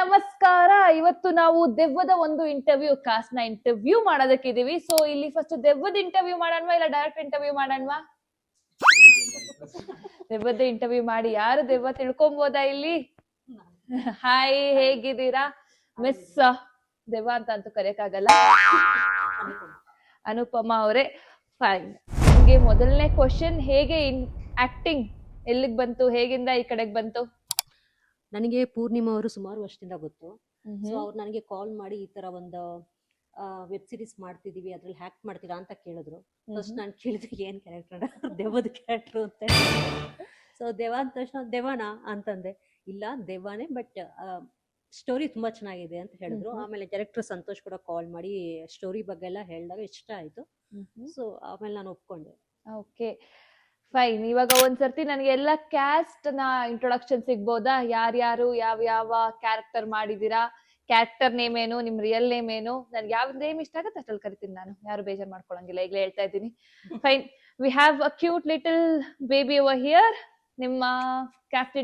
ನಮಸ್ಕಾರ. ಇವತ್ತು ನಾವು ದೆವ್ವದ ಒಂದು ಇಂಟರ್ವ್ಯೂ ಕಾಸ್ಟ್ ನ ಇಂಟರ್ವ್ಯೂ ಮಾಡೋದಕ್ಕಿದೀವಿ. ಸೊ ಇಲ್ಲಿ ಫಸ್ಟ್ ದೆವ್ವದ ಇಂಟರ್ವ್ಯೂ ಮಾಡೋಣವಾ ಇಲ್ಲ ಡೈರೆಕ್ಟ್ ಇಂಟರ್ವ್ಯೂ ಮಾಡೋಣವಾ? ದೆವ್ವದ ಇಂಟರ್ವ್ಯೂ ಮಾಡಿ ಯಾರು ದೆವ್ವ ತಿಳ್ಕೊಂಬೋದಾ ಇಲ್ಲಿ? ಹಾಯ್, ಹೇಗಿದ್ದೀರಾ ಮಿಸ್? ದೆವ್ವ ಅಂತ ಅಂತೂ ಕರೆಯಕ್ಕಾಗಲ್ಲ. ಅನುಪಮಾ ಅವರೇ, ಫೈನ್. ನಿಮ್ಗೆ ಮೊದಲನೇ ಕ್ವಶನ್, ಹೇಗೆ ಆಕ್ಟಿಂಗ್ ಎಲ್ಲಿಗೆ ಬಂತು, ಹೇಗಿಂದ ಈ ಕಡೆಗೆ ಬಂತು? ನನಗೆ ಪೂರ್ಣಿಮಾ ಅವರು ಸುಮಾರು ವರ್ಷದಿಂದ ಗೊತ್ತು. ಸೊ ಅವ್ರು ನನಗೆ ಕಾಲ್ ಮಾಡಿ ಈ ತರ ಒಂದು ವೆಬ್ ಸೀರೀಸ್ ಮಾಡ್ತಿದೀವಿ, ಅದ್ರಲ್ಲಿ ಹ್ಯಾಕ್ ಮಾಡ್ತೀರಾ ಅಂತ ಕೇಳಿದ್ರು. ಫಸ್ಟ್ ನಾನು ಕೇಳಿದ್ರೆ ಏನ್ ಕ್ಯಾರೆಕ್ಟರ್, ದೆವ್ವದ ಕ್ಯಾರೆಕ್ಟರ್ ಅಂತ. ಸೊ ದೆವ್ವ ಅಂದ ತಕ್ಷಣ ದೆವ್ವನಾ ಅಂತಂದೆ. ಇಲ್ಲ ದೆವ್ವನೇ, ಬಟ್ ಸ್ಟೋರಿ ತುಂಬಾ ಚೆನ್ನಾಗಿದೆ ಅಂತ ಹೇಳಿದ್ರು. ಆಮೇಲೆ ಡೈರೆಕ್ಟರ್ ಸಂತೋಷ್ ಕೂಡ ಕಾಲ್ ಮಾಡಿ ಸ್ಟೋರಿ ಬಗ್ಗೆ ಎಲ್ಲ ಹೇಳಿದಾಗ ಇಷ್ಟ ಆಯ್ತು. ಸೊ ಆಮೇಲೆ ನಾನು ಒಪ್ಕೊಂಡೆ. Okay fine. ಇವಾಗ ಒಂದ್ಸರ್ತಿ ನನಗೆ ಎಲ್ಲ ಕ್ಯಾಸ್ಟ್ ನ ಇಂಟ್ರೊಡಕ್ಷನ್ ಸಿಗ್ಬೋದಾ? ಯಾರ್ಯಾರು ಯಾವ ಯಾವ ಕ್ಯಾರೆಕ್ಟರ್ ಮಾಡಿದೀರಾ, ಕ್ಯಾರೆಕ್ಟರ್ ನೇಮ್ ಏನು, ನಿಮ್ ರಿಯಲ್ ನೇಮ್ ಏನು? ನನ್ಗೆ ಯಾವ ನೇಮ್ ಇಷ್ಟ ಆಗುತ್ತೆ ಅಷ್ಟ್ರಲ್ಲಿ ಕರಿತೀನಿ ನಾನು, ಯಾರು ಬೇಜಾರ್ ಮಾಡ್ಕೊಳಂಗಿಲ್ಲ, ಈಗಲೇ ಹೇಳ್ತಾ ಇದ್ದೀನಿ. Fine. We have a cute little baby over here. ನಿಮ್ಮ ಕ್ಯಾಸ್ಟ್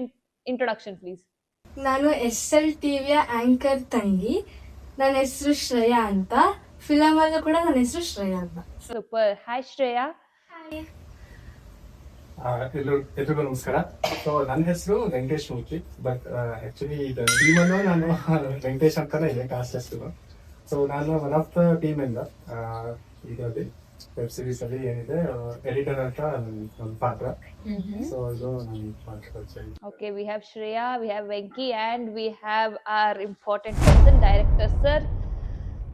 ಇಂಟ್ರೊಡಕ್ಷನ್ ಪ್ಲೀಸ್. ನಾನು SL ಟಿವಿಯ ಆಂಕರ್ ತಂಗಿ. ನನ್ನ ಹೆಸರು ಶ್ರೇಯಾ ಅಂತ. ಫಿಲಮ್ ಅಲ್ಲೂ ಕೂಡ ನನ್ನ ಹೆಸರು ಶ್ರೇಯಾ ಅಂತ. ಸೂಪರ್. ಹಾಯ್ ಶ್ರೇಯಾ. ಎಲ್ರಿಗೂ ನಮಸ್ಕಾರ. ಸೊ ನನ್ನ ಹೆಸರು ವೆಂಕಟೇಶ್ ಮೂರ್ತಿ, ಬಟ್ ಆಕ್ಚುಲಿ ಟೀಮನ್ನು ನಾನು ವೆಂಕಟೇಶ್ ಅಂತಾನೆ ಇದೆ ಕಾಸ್ಟ್ ಹೆಸರು. ಸೊ ನಾನು ಒನ್ ಆಫ್ ದ ಟೀಮ್ ಇಂದ ಇದರಲ್ಲಿ ವೆಬ್ ಸೀರೀಸ್ ಅಲ್ಲಿ ಏನಿದೆ ಎಡಿಟರ್ ಅಂತ ನನ್ನ ಪಾತ್ರ. ಸೊ ಇದು ನನ್ನ ಪಾತ್ರ. Okay, we have Shreya, we have Venki, and we have our important person, director sir.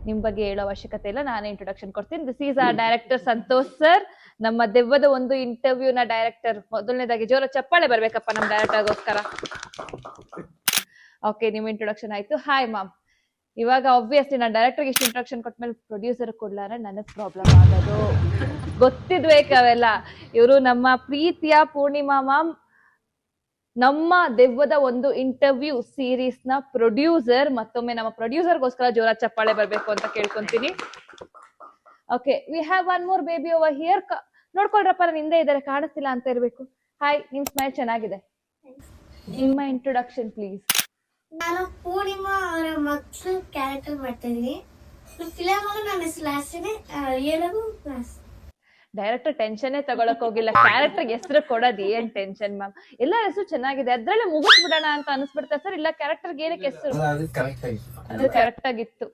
ನಿಮ್ ಬಗ್ಗೆ ಹೇಳೋ ಅವಶ್ಯಕತೆ ಇಲ್ಲ, ನಾನೇ ಇಂಟ್ರೊಡಕ್ಷನ್ ಕೊಡ್ತೀನಿ. This is our director Santosh sir, ನಮ್ಮ ದೆವ್ವದ ಒಂದು ಇಂಟರ್ವ್ಯೂ ನ ಡೈರೆಕ್ಟರ್. ಮೊದಲನೇದಾಗಿ ಜೋರ ಚಪ್ಪಾಳೆ ಬರ್ಬೇಕಪ್ಪ ನಮ್ ಡೈರೆಕ್ಟರ್ಗೋಸ್ಕರ. ಓಕೆ, ನಿಮ್ ಇಂಟ್ರೊಡಕ್ಷನ್ ಆಯ್ತು. Hi ma'am. ಇವಾಗ ಆಬ್ವಿಯಸ್ಲಿ ನಾನು ಡೈರೆಕ್ಟರ್ಗೆ ಇಷ್ಟು ಇಂಟ್ರೊಡಕ್ಷನ್ ಕೊಟ್ಮೇಲೆ ಪ್ರೊಡ್ಯೂಸರ್ ಕೊಡ್ಲಾರ ನನಗ್ ಪ್ರಾಬ್ಲಮ್ ಆಗೋದು ಗೊತ್ತಿದ್ಬೇಕು ಅವೆಲ್ಲ. ಇವರು ನಮ್ಮ ಪ್ರೀತಿಯ ಪೂರ್ಣಿಮಾ ಮ್ಯಾಮ್, ನಮ್ಮ ದೆವ್ವದ ಒಂದು ಇಂಟರ್ವ್ಯೂ ಸೀರೀಸ್ ನ ಪ್ರೊಡ್ಯೂಸರ್. ಮತ್ತೊಮ್ಮೆ ನಮ್ಮ ಪ್ರೊಡ್ಯೂಸರ್ಗೋಸ್ಕರ ಜೋರ ಚಪ್ಪಾಳೆ ಬರ್ಬೇಕು ಅಂತ ಕೇಳ್ಕೊಂತೀನಿ. Okay, we have one more baby over here. ನೋಡ್ಕೊಳ್ರಪ್ಪ, ನಾನು ಹಿಂದೆ ಇದ್ದಾರೆ, ಕಾಣಿಸ್ತಿಲ್ಲ ಅಂತ ಇರ್ಬೇಕು. ಹಾಯ್, ನಿಮ್ ಸ್ಮೈಲ್ ಚೆನ್ನಾಗಿದೆ. ನಿಮ್ಮ ಇಂಟ್ರೊಡಕ್ಷನ್ ಪ್ಲೀಸ್. ನಾನು ಪೂರ್ಣಿಮಾ ಅವರ ಮಕ್ಕಳು ಕ್ಯಾರೆಕ್ಟರ್ ಮಾಡ್ತಾ ಇದೀನಿ. ಫಿಲಮ್ ಅಲ್ಲೂ ನನ್ನ ಹೆಸರು ಲಾಸ್ಟಿನೇ, ಎಲ್ಲವೂ ಲಾಸ್ಟ್. ಡೈರೆಕ್ಟರ್ ಟೆನ್ಷನ್ ತಗೊಳಕ್ ಹೋಗಿಲ್ಲ, ಕ್ಯಾರೆಕ್ಟರ್ ಹೆಸರು ಕೊಡೋದು ಏನ್ ಟೆನ್ಷನ್ ಮ್ಯಾಮ್. ಎಲ್ಲ ಹೆಸರು ಚೆನ್ನಾಗಿದೆ, ಅದ್ರಲ್ಲೇ ಮುಗಿಸ್ಬಿಡೋಣ ಅಂತ ಅನ್ಸ್ಬಿಡ್ತಾ ಸರ್. ಇಲ್ಲ ಕ್ಯಾರೆಕ್ಟರ್ ಏನಕ್ಕೆ ಹೆಸರು ಅದು ಕರೆಕ್ಟ್ ಆಗಿತ್ತು.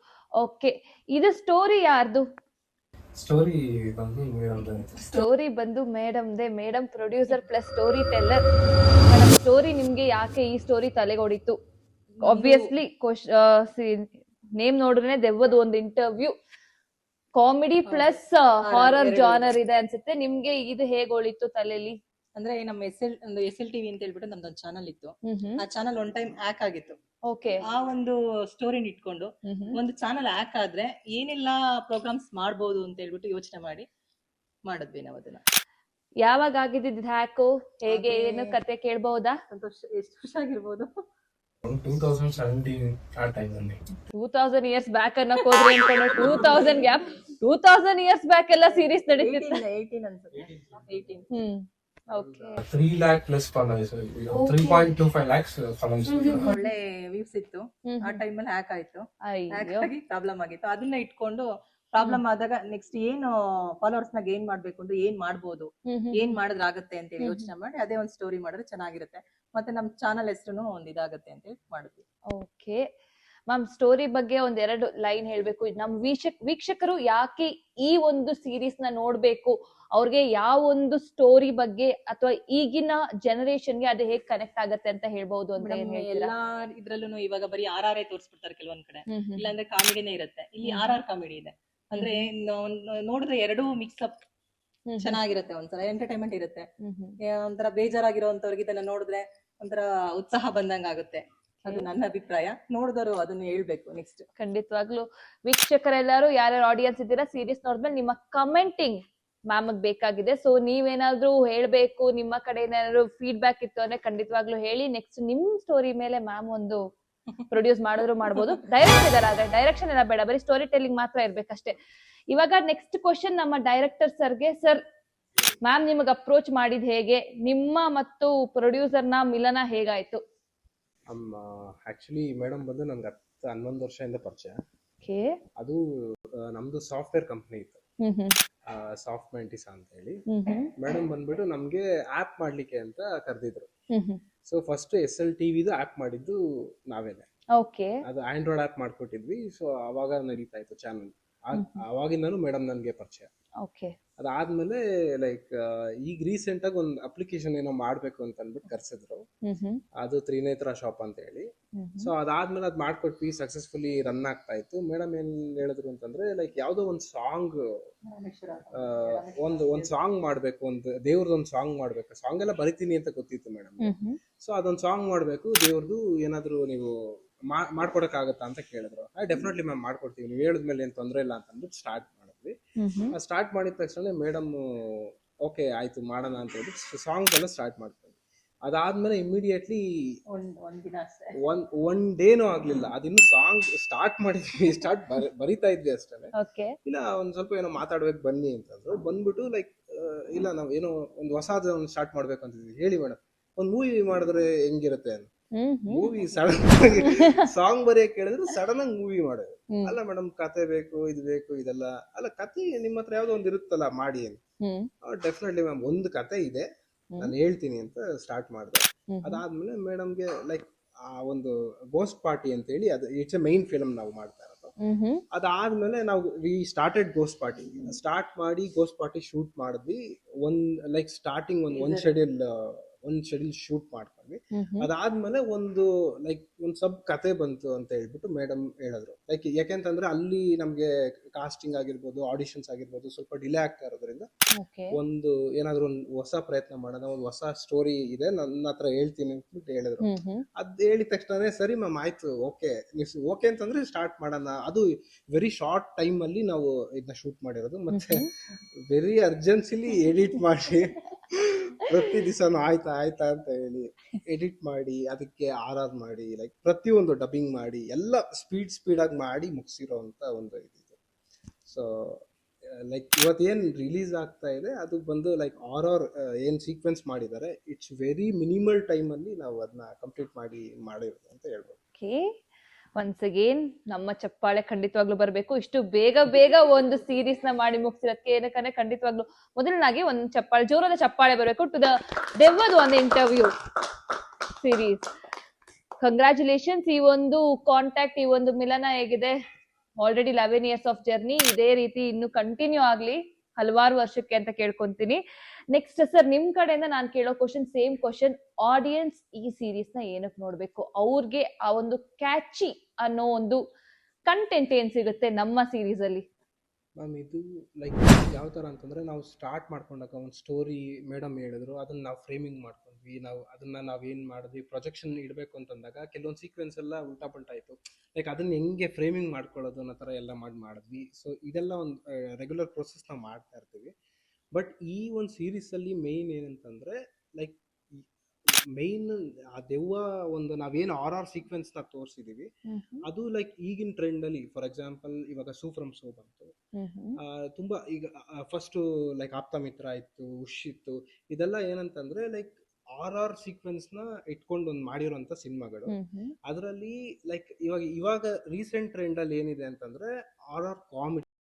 ಓಕೆ, ಇದು ಸ್ಟೋರಿ ಯಾರ್ದು? ಸ್ಟೋರಿ ಬಂದು ಮೇಡಮ್ದೆ. Madam producer plus story teller. Story ನಿಮ್ಗೆ ಯಾಕೆ ಈ ಸ್ಟೋರಿ ತಲೆಗೆ ಹೊಡಿತು? ಆಬ್ವಿಯಸ್ಲಿ ನೇಮ್ ನೋಡಿದ್ರೆ ದೆವ್ವದ ಒಂದು interview, comedy plus horror genre ಇದೆ ಅನ್ಸುತ್ತೆ. ನಿಮ್ಗೆ ಇದು ಹೇಗ್ ಹೊಳಿತು ತಲೆಯಲ್ಲಿ? ಅಂದ್ರೆ ನಮ್ಮ SL ಟಿವಿ ಅಂತ ಹೇಳ್ಬಿಟ್ಟು ನಮ್ದೊಂದು ಚಾನಲ್ ಇತ್ತು. ಆ ಚಾನಲ್ ಒನ್ ಟೈಮ್ ಹ್ಯಾಕ್ ಆಗಿತ್ತು. ಓಕೆ, ಆ ಒಂದು ಸ್ಟೋರಿನ ಇಟ್ಕೊಂಡು ಒಂದು ಚಾನಲ್ ಹ್ಯಾಕ್ ಆದ್ರೆ ಏನೆಲ್ಲಾ ಪ್ರೋಗ್ರಾಮ್ಸ್ ಮಾಡ್ಬೋದು ಅಂತ ಹೇಳ್ಬಿಟ್ಟು ಯೋಚನೆ ಮಾಡಿ ಮಾಡಿದ್ವಿ ನಾವು ಅದನ್ನ. ಯಾವಾಗ ಆಗಿದ್ದು ಹ್ಯಾಕು, ಹೇಗೆ, ಏನು ಕತೆ ಕೇಳ್ಬಹುದಾ? ಸಂತೋಷ, ಎಷ್ಟು ವರ್ಷ ಆಗಿರ್ಬೋದು? 2017 ಆ ಟೈಮ್ ಅಲ್ಲಿ. 2000 ಇಯರ್ಸ್ ಬ್ಯಾಕ್ ಅನ್ನಕ್ ಹೋದ್ರಿ ಅನ್ಕೊಂಡು 2000 ಗ್ಯಾಪ್. 2000 ಇಯರ್ಸ್ ಬ್ಯಾಕ್ ಎಲ್ಲ ಸೀರೀಸ್ ನಡೀತಿತ್ತು. 18 ಅನ್ಸುತ್ತೆ. 18. Okay. 3 lakh plus followers, 3.25 lakhs followers. ಒಳ್ಳೆ ವ್ಯೂಸ್ ಇತ್ತು. ಆ ಟೈಮ್ ಅಲ್ಲಿ ಹ್ಯಾಕ್ ಆಯ್ತು. ಹ್ಯಾಕ್ ಆಗಿ ಪ್ರಾಬ್ಲಮ್ ಆಗಿತ್ತು. ಅದನ್ನ ಇಟ್ಕೊಂಡು ಪ್ರಾಬ್ಲಮ್ ಆದಾಗ ನೆಕ್ಸ್ಟ್ ಏನು ಫಾಲೋವರ್ಸ್ ನ ಗೇನ್ ಮಾಡ್ಬೇಕು ಅಂದ್ರೆ ಏನ್ ಮಾಡ್ಬೋದು, ಏನ್ ಮಾಡಿದ್ರೆ ಆಗತ್ತೆ ಅಂತ ಹೇಳಿ ಯೋಚನೆ ಮಾಡಿ ಅದೇ ಒಂದು ಸ್ಟೋರಿ ಮಾಡಿದ್ರೆ ಚೆನ್ನಾಗಿರುತ್ತೆ, ಮತ್ತೆ ನಮ್ ಚಾನಲ್ ಹೆಸರು ಒಂದ್ ಇದಾಗತ್ತೆ ಅಂತ ಹೇಳಿ ಮಾಡಿದ್ವಿ. ಓಕೆ ಮ್ಯಾಮ್, ಸ್ಟೋರಿ ಬಗ್ಗೆ ಒಂದೆರಡು ಲೈನ್ ಹೇಳ್ಬೇಕು. ನಮ್ ವೀಕ್ಷಕರು ಯಾಕೆ ಈ ಒಂದು ಸೀರೀಸ್ ನ ನೋಡ್ಬೇಕು, ಅವ್ರಿಗೆ ಯಾವ ಒಂದು ಸ್ಟೋರಿ ಬಗ್ಗೆ ಅಥವಾ ಈಗಿನ ಜನರೇಷನ್ ಗೆ ಅದು ಹೇಗ್ ಕನೆಕ್ಟ್ ಆಗತ್ತೆ ಅಂತ ಹೇಳ್ಬಹುದು ಅಂತ ಏನ್ ಹೇಳ್ತೀರಾ? ಎಲ್ಲಾ ಇದ್ರಲ್ಲೂ ಇವಾಗ ಬರೀ RRI ತೋರಿಸ್ಬಿಡ್ತಾರೆ ಕೆಲವೊಂದ್ ಕಡೆ, ಇಲ್ಲಾಂದ್ರೆ ಕಾಮಿಡಿನೇ ಇರುತ್ತೆ. ಇಲ್ಲಿ RR ಕಾಮಿಡಿ ಇದೆ. ಅಂದ್ರೆ ನೋಡಿದ್ರೆ ಎರಡೂ ಮಿಕ್ಸ್ ಅಪ್ ಚೆನ್ನಾಗಿರುತ್ತೆ. ಒಂಥರ ಎಂಟರ್ಟೈನ್ಮೆಂಟ್ ಇರುತ್ತೆ. ಒಂಥರ ಬೇಜಾರಾಗಿರೋಂಥವ್ರಿಗೆ ಇದನ್ನ ನೋಡಿದ್ರೆ ಒಂಥರ ಉತ್ಸಾಹ ಬಂದಂಗ ಆಗುತ್ತೆ. ಅದು ನನ್ನ ಅಭಿಪ್ರಾಯ. ನೋಡಿದವರು ಅದನ್ನ ಹೇಳ್ಬೇಕು. ನೆಕ್ಸ್ಟ್ ಖಂಡಿತವಾಗ್ಲು ವೀಕ್ಷಕರೆಲ್ಲರೂ ಯಾರ್ಯಾರು ಆಡಿಯನ್ಸ್ ಇದ್ದೀರಾ, ಸೀರೀಸ್ ನೋಡಿದ್ಮೇಲೆ ನಿಮ್ಮ ಕಮೆಂಟಿಂಗ್ ಮ್ಯಾಮ್ ಬೇಕಾಗಿದೆ. ಸೊ ನೀವೇನಾದ್ರೂ ಹೇಳ್ಬೇಕು, ನಿಮ್ಮ ಕಡೆ ಏನಾದ್ರು ಫೀಡ್ಬ್ಯಾಕ್ ಇತ್ತು ಅಂದ್ರೆ ಖಂಡಿತವಾಗ್ಲೂ ಹೇಳಿ. ನೆಕ್ಸ್ಟ್ ನಿಮ್ ಸ್ಟೋರಿ ಮೇಲೆ ಮ್ಯಾಮ್ ಒಂದು ಪ್ರೊಡ್ಯೂಸ್ ಮಾಡಿದ್ರು ಮಾಡ್ಬೋದು. ಡೈರೆಕ್ಟ್ ಇದಾರೆ, ಆದ್ರೆ ಡೈರೆಕ್ಷನ್ ಎಲ್ಲ ಬೇಡ, ಬರೀ ಸ್ಟೋರಿ ಟೆಲ್ಲಿಂಗ್ ಮಾತ್ರ ಇರ್ಬೇಕಷ್ಟೇ. ಇವಾಗ ನೆಕ್ಸ್ಟ್ ಕ್ವಶನ್ ನಮ್ಮ ಡೈರೆಕ್ಟರ್ ಸರ್ಗೆ. ಸರ್, ಮ್ಯಾಮ್ ನಿಮಗ್ ಅಪ್ರೋಚ್ ಮಾಡಿದ್ ಹೇಗೆ? ನಿಮ್ಮ ಮತ್ತು ಪ್ರೊಡ್ಯೂಸರ್ ನ ಮಿಲನ ಹೇಗಾಯ್ತು? ಆಕ್ಚುಲಿ ಮೇಡಮ್ ಬಂದು ನನ್ಗೆ 11 ವರ್ಷದಿಂದ ಪರಿಚಯ. ಓಕೆ. ಅದು ನಮ್ದು ಸಾಫ್ಟ್ವೇರ್ ಕಂಪ್ನಿ ಇತ್ತು, ಸಾಫ್ಟ್ ಮೆಂಟಿಸಾ ಅಂತ ಹೇಳಿ. ಮೇಡಮ್ ಬಂದ್ಬಿಟ್ಟು ನಮ್ಗೆ ಆಪ್ ಮಾಡ್ಲಿಕ್ಕೆ ಅಂತ ಕರೆದಿದ್ರು. ಸೊ ಫಸ್ಟ್ SLTVದು ಆಪ್ ಮಾಡಿದ್ದು ನಾವೇನೆ. ಓಕೆ. ಅದು ಆಂಡ್ರಾಯ್ಡ್ ಆಪ್ ಮಾಡ್ಕೊಟ್ಟಿದ್ವಿ. ಸೊ ಅವಾಗ ನಡೀತಾ ಇತ್ತು ಚಾನಲ್. ಅವಾಗಿಂದನೂ ಮೇಡಮ್ ನನ್ಗೆ ಪರಿಚಯ. ಓಕೆ. ಅದಾದ್ಮೇಲೆ ಲೈಕ್ ಈಗ ರೀಸೆಂಟ್ ಆಗಿ ಒಂದು ಅಪ್ಲಿಕೇಶನ್ ಏನೋ ಮಾಡ್ಬೇಕು ಅಂತ ಅಂದ್ಬಿಟ್ಟು ಕರ್ಸಿದ್ರು. ಅದು ತ್ರಿನೇತ್ರ ಶಾಪ್ ಅಂತ ಹೇಳಿ. ಸೊ ಅದಾದ್ಮೇಲೆ ಅದ್ ಮಾಡ್ಕೊಟ್ವಿ, ಸಕ್ಸಸ್ಫುಲಿ ರನ್ ಆಗ್ತಾ ಇತ್ತು. ಮೇಡಮ್ ಏನ್ ಹೇಳಿದ್ರು ಅಂತಂದ್ರೆ ಲೈಕ್ ಯಾವ್ದೋ ಒಂದು ಸಾಂಗ್, ಒಂದ್ ಸಾಂಗ್ ಮಾಡ್ಬೇಕು, ಒಂದು ದೇವ್ರದೊಂದು ಸಾಂಗ್ ಮಾಡ್ಬೇಕು. ಸಾಂಗ್ ಎಲ್ಲ ಬರಿತೀನಿ ಅಂತ ಗೊತ್ತಿತ್ತು ಮೇಡಮ್. ಸೊ ಅದೊಂದು ಸಾಂಗ್ ಮಾಡ್ಬೇಕು ದೇವ್ರದ್ದು, ಏನಾದ್ರು ನೀವು ಮಾಡ್ಕೊಡಕ್ಕಾಗತ್ತಾ ಅಂತ ಕೇಳಿದ್ರು. ಡೆಫಿನೆಟ್ಲಿ ಮ್ಯಾಮ್ ಮಾಡ್ಕೊಡ್ತೀವಿ, ನೀವು ಹೇಳಿದ್ಮೇಲೆ ಏನ್ ತೊಂದ್ರೆ ಇಲ್ಲ ಅಂತ ಅಂದ್ಬಿಟ್ಟು ಸ್ಟಾರ್ಟ್ ಮಾಡಿದ್ವಿ. ಸ್ಟಾರ್ಟ್ ಮಾಡಿದ ತಕ್ಷಣ ಮೇಡಮ್ ಓಕೆ ಆಯ್ತು ಮಾಡೋಣ ಅಂತ ಹೇಳಿ ಸಾಂಗ್ಸ್ ಎಲ್ಲ ಸ್ಟಾರ್ಟ್ ಮಾಡ್ತೀವಿ. ಅದಾದ್ಮೇಲೆ ಇಮಿಡಿಯೇಟ್ಲಿ ಒನ್ ಡೇನೂ ಆಗ್ಲಿಲ್ಲ, ಅದಿನ್ನು ಸಾಂಗ್ ಸ್ಟಾರ್ಟ್ ಮಾಡಿದ್ವಿ, ಬರಿತಾ ಇದ್ವಿ ಅಷ್ಟೇ. ಇಲ್ಲ ಒಂದ್ ಸ್ವಲ್ಪ ಏನೋ ಮಾತಾಡ್ಬೇಕು ಬನ್ನಿ ಅಂತಂದ್ರು. ಬಂದ್ಬಿಟ್ಟು ಲೈಕ್ ಇಲ್ಲ ನಾವ್ ಏನೋ ಒಂದು ಹೊಸದ ಸ್ಟಾರ್ಟ್ ಮಾಡ್ಬೇಕು ಅಂತಿದ್ವಿ. ಹೇಳಿ ಮೇಡಮ್, ಒಂದ್ ಮೂವಿ ಮಾಡಿದ್ರೆ ಹೆಂಗಿರುತ್ತೆ ಅಂತ. ಮೂವಿ ಸಡನ್ ಆಗಿ ಸಾಂಗ್ ಬರೆಯಕ್ ಹೇಳಿದ್ರು, ಸಡನ್ ಆಗಿ ಮೂವಿ ಮಾಡೋದು. ಅಲ್ಲ ಮೇಡಮ್ ಕತೆ ಬೇಕು, ಇದು ಬೇಕು, ಇದೆಲ್ಲ ಅಲ್ಲ, ಕತೆ ನಿಮ್ಮ ಹತ್ರ ಯಾವ್ದೋ ಒಂದ್ ಇರುತ್ತಲ್ಲ ಮಾಡಿ ಅಂತ. ಡೆಫಿನೆಟ್ಲಿ ಮ್ಯಾಮ್ ಒಂದು ಕತೆ ಇದೆ, ನಾನು ಹೇಳ್ತೀನಿ ಅಂತ ಸ್ಟಾರ್ಟ್ ಮಾಡಿದೆ. ಅದಾದ್ಮೇಲೆ ಮೇಡಮ್ಗೆ ಲೈಕ್ ಆ ಒಂದು ಗೋಸ್ಟ್ ಪಾರ್ಟಿ ಅಂತ ಹೇಳಿ, ಅದು ಇಟ್ಸ್ ಎ ಮೈನ್ ಫಿಲಮ್ ನಾವು ಮಾಡ್ತಾ ಇರೋದು. ಅದಾದ್ಮೇಲೆ ನಾವು we started ghost party. Start ಮಾಡಿ ಗೋಸ್ಟ್ ಪಾರ್ಟಿ ಶೂಟ್ ಮಾಡಿದ್ವಿ. ಲೈಕ್ ಸ್ಟಾರ್ಟಿಂಗ್ ಒಂದ್ ಶೆಡ್ಯೂಲ್ ಶೂಟ್ ಮಾಡ್ಕೊಂಡ್ವಿ. ಅದಾದ್ಮೇಲೆ ಒಂದು ಸಬ್ ಕತೆ ಬಂತು ಅಂತ ಹೇಳ್ಬಿಟ್ಟು ಮೇಡಮ್ ಹೇಳಿದ್ರು. ಲೈಕ್ ಯಾಕೆಂತಂದ್ರೆ ಅಲ್ಲಿ ನಮ್ಗೆ ಕಾಸ್ಟಿಂಗ್ ಆಗಿರ್ಬೋದು, ಆಡಿಷನ್ಸ್ ಆಗಿರ್ಬೋದು ಸ್ವಲ್ಪ ಡಿಲೇ ಆಗ್ತಾ ಇರೋದ್ರಿಂದ ಒಂದು ಏನಾದ್ರು ಒಂದು ಹೊಸ ಪ್ರಯತ್ನ ಮಾಡೋಣ, ಒಂದು ಹೊಸ ಸ್ಟೋರಿ ಇದೆ ನನ್ನ ಹತ್ರ ಹೇಳ್ತೀನಿ ಅಂತ ಹೇಳಿದ್ರು. ಅದ್ ಹೇಳಿದ ತಕ್ಷಣ ಸರಿ ಮ್ಯಾಮ್ ಆಯ್ತು, ಓಕೆ ಓಕೆ ಅಂತಂದ್ರೆ ಸ್ಟಾರ್ಟ್ ಮಾಡೋಣ. ಅದು ವೆರಿ ಶಾರ್ಟ್ ಟೈಮ್ ಅಲ್ಲಿ ನಾವು ಇದನ್ನ ಶೂಟ್ ಮಾಡಿರೋದು, ಮತ್ತೆ ವೆರಿ ಅರ್ಜೆನ್ಸಿಲಿ ಎಡಿಟ್ ಮಾಡಿ ಪ್ರತಿ ದಿವಸನೂ ಆಯ್ತಾ ಅಂತ ಹೇಳಿ ಎಡಿಟ್ ಮಾಡಿ, ಅದಕ್ಕೆ RR ಮಾಡಿ, ಲೈಕ್ ಪ್ರತಿಯೊಂದು ಡಬ್ಬಿಂಗ್ ಮಾಡಿ, ಎಲ್ಲ ಸ್ಪೀಡ್ ಆಗಿ ಮಾಡಿ ಮುಗಿಸಿರೋ ಅಂತ ಒಂದು ಇದಿದೆ. ಸೊ ಲೈಕ್ ಇವತ್ತೇನ್ ರಿಲೀಸ್ ಆಗ್ತಾ ಇದೆ ಅದು ಬಂದು ಲೈಕ್ RR ಏನ್ ಸೀಕ್ವೆನ್ಸ್ ಮಾಡಿದ್ದಾರೆ, ಇಟ್ಸ್ ವೆರಿ ಮಿನಿಮಲ್ ಟೈಮ್ ಅಲ್ಲಿ ನಾವು ಅದನ್ನ ಕಂಪ್ಲೀಟ್ ಮಾಡಿರೋದು ಅಂತ ಹೇಳ್ಬೋದು. ಒನ್ಸ್ ಅಗೇನ್ ನಮ್ಮ ಚಪ್ಪಾಳೆ ಖಂಡಿತವಾಗ್ಲೂ ಬರ್ಬೇಕು. ಇಷ್ಟು ಬೇಗ ಒಂದು ಸೀರೀಸ್ ನ ಮಾಡಿ ಮುಗಿಸಿರೋದಕ್ಕೆ ಏನಕ್ಕಂದ್ರೆ ಖಂಡಿತವಾಗ್ಲೂ ಮೊದಲನಾಗಿ ಒಂದು ಚಪ್ಪಾಳೆ, ಜೋರಾದ ಚಪ್ಪಾಳೆ ಬರಬೇಕು ಟು ದ ದೆವ್ವದ ಒಂದು ಇಂಟರ್ವ್ಯೂ ಸೀರೀಸ್. ಕಂಗ್ರಾಚುಲೇಷನ್ಸ್. ಈ ಒಂದು ಕಾಂಟ್ಯಾಕ್ಟ್, ಈ ಒಂದು ಮಿಲನ ಹೇಗಿದೆ, ಆಲ್ರೆಡಿ 11 years ಆಫ್ ಜರ್ನಿ ಇದೇ ರೀತಿ ಇನ್ನು ಕಂಟಿನ್ಯೂ ಆಗ್ಲಿ ಹಲವಾರು ವರ್ಷಕ್ಕೆ ಅಂತ ಕೇಳ್ಕೊಂತೀನಿ. ನೆಕ್ಸ್ಟ್ ಸರ್ ನಿಮ್ ಕಡೆಯಿಂದ ನಾನು ಕೇಳೋ ಸೇಮ್ ಕ್ವಶನ್, ಆಡಿಯನ್ಸ್ ಈ ಸೀರೀಸ್ ನ ಏನಕ್ಕೆ ನೋಡ್ಬೇಕು, ಅವ್ರಿಗೆ ಆ ಒಂದು ಕ್ಯಾಚಿ ಅನ್ನೋ ಒಂದು ಕಂಟೆಂಟ್ ಏನ್ ಸಿಗುತ್ತೆ ನಮ್ಮ ಸೀರೀಸ್ ಅಲ್ಲಿ? ಮ್ಯಾಮ್ ಇದು ಲೈಕ್ ಯಾವ ಥರ ಅಂತಂದರೆ, ನಾವು ಸ್ಟಾರ್ಟ್ ಮಾಡ್ಕೊಂಡಾಗ ಒಂದು ಸ್ಟೋರಿ ಮೇಡಮ್ ಹೇಳಿದ್ರು, ಅದನ್ನು ನಾವು ಫ್ರೇಮಿಂಗ್ ಮಾಡ್ಕೊಂಡ್ವಿ. ನಾವೇನು ಮಾಡಿದ್ವಿ, ಪ್ರೊಜೆಕ್ಷನ್ ಇಡಬೇಕು ಅಂತಂದಾಗ ಕೆಲವೊಂದು ಸೀಕ್ವೆನ್ಸ್ ಎಲ್ಲ ಉಲ್ಟಾ ಪಲ್ಟಾ ಆಯಿತು. ಲೈಕ್ ಅದನ್ನು ಹೆಂಗೆ ಫ್ರೇಮಿಂಗ್ ಮಾಡ್ಕೊಳ್ಳೋದು ಅನ್ನೋ ಥರ ಎಲ್ಲ ಮಾಡಿದ್ವಿ. ಸೊ ಇದೆಲ್ಲ ಒಂದು ರೆಗ್ಯುಲರ್ ಪ್ರೊಸೆಸ್ ನಾವು ಮಾಡ್ತಾ ಇರ್ತೀವಿ. ಬಟ್ ಈ ಒಂದು ಸೀರೀಸಲ್ಲಿ ಮೇಯ್ನ್ ಏನಂತಂದರೆ ಲೈಕ್ ಮೈನ್ ಆ ದೆವ್ವ ಒಂದು ನಾವೇನು RR ಸೀಕ್ವೆನ್ಸ್ ನ ತೋರಿಸಿದೀವಿ, ಅದು ಲೈಕ್ ಈಗಿನ ಟ್ರೆಂಡ್ ಅಲ್ಲಿ ಫಾರ್ ಎಕ್ಸಾಂಪಲ್ ಇವಾಗ ಸೂ ಫ್ರಮ್ ಸೋ ಬಂತು, ತುಂಬಾ ಈಗ ಫಸ್ಟ್ ಲೈಕ್ ಆಪ್ತ ಮಿತ್ರ ಇತ್ತು, ಉಶ್ ಇತ್ತು. ಇದೆಲ್ಲ ಏನಂತಂದ್ರೆ ಲೈಕ್ RR ಸೀಕ್ವೆನ್ಸ್ ನ ಇಟ್ಕೊಂಡು ಒಂದು ಮಾಡಿರೋಂಥ ಸಿನಿಮಾಗಳು. ಅದರಲ್ಲಿ ಲೈಕ್ ಇವಾಗ ರೀಸೆಂಟ್ ಟ್ರೆಂಡ್ ಅಲ್ಲಿ ಏನಿದೆ ಅಂತಂದ್ರೆ RR ಕಾಮಿಡಿ